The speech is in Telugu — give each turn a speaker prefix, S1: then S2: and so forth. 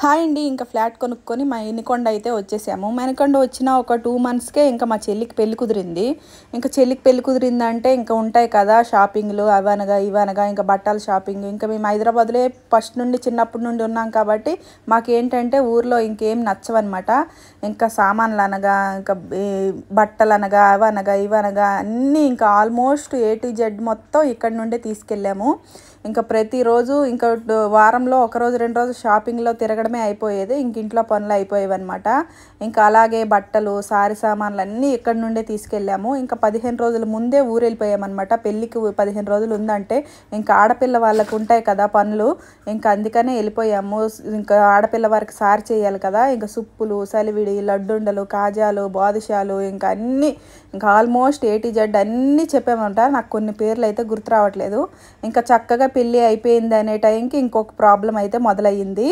S1: హాయ్ అండి. ఇంకా ఫ్లాట్ కొనుక్కొని మణికొండ అయితే వచ్చేసాము. మణికొండ వచ్చిన ఒక 2 మంత్స్‌కే ఇంకా మా చెల్లికి పెళ్లి కుదిరింది. ఇంకా చెల్లికి పెళ్లి కుదిరిందంటే ఇంకా ఉంటాయి కదా షాపింగ్‌లు అవనగా, ఇవనగా ఇంకా బట్టల షాపింగ్. ఇంకా మేము హైదరాబాద్‌లో ఫస్ట్ నుండి చిన్నప్పటి నుండి ఉన్నాం కాబట్టి మాకేంటంటే ఊర్లో ఇంకేం నచ్చవన్నమాట. ఇంకా సామాన్లనగా, ఇంకా బట్టలనగా, అవనగా, ఇవనగా అన్నీ ఇంకా ఆల్మోస్ట్ ఏ టు జెడ్ మొత్తం ఇక్కడి నుండే తీసుకెళ్ళాము. ఇంకా ప్రతిరోజు ఇంకా వారంలో ఒకరోజు 2 రోజులు షాపింగ్లో తిరగడమే అయిపోయేది. ఇంక ఇంట్లో పనులు అయిపోయేవన్నమాట. ఇంకా అలాగే బట్టలు, సారీ సామాన్లు అన్నీ ఇక్కడి నుండే తీసుకెళ్ళాము. ఇంకా 15 రోజుల ముందే ఊరు వెళ్ళిపోయామన్నమాట. పెళ్ళికి 15 రోజులు ఉందంటే ఇంకా ఆడపిల్ల వాళ్ళకు ఉంటాయి కదా పనులు, ఇంకా అందుకనే వెళ్ళిపోయాము. ఇంకా ఆడపిల్ల వారికి సారీ చేయాలి కదా, ఇంకా సుప్పులు, సలివిడి, లడ్డుండలు, కాజాలు, బాదుషాలు ఇంకా అన్నీ ఇంకా ఆల్మోస్ట్ ఏ టు జెడ్ అన్నీ చెప్పామంట. నాకు కొన్ని పేర్లు అయితే గుర్తు రావట్లేదు. ఇంకా చక్కగా పెళ్ళి అయిపోయింది అనే టైంకి ఇంకొక ప్రాబ్లం అయితే మొదలయ్యింది.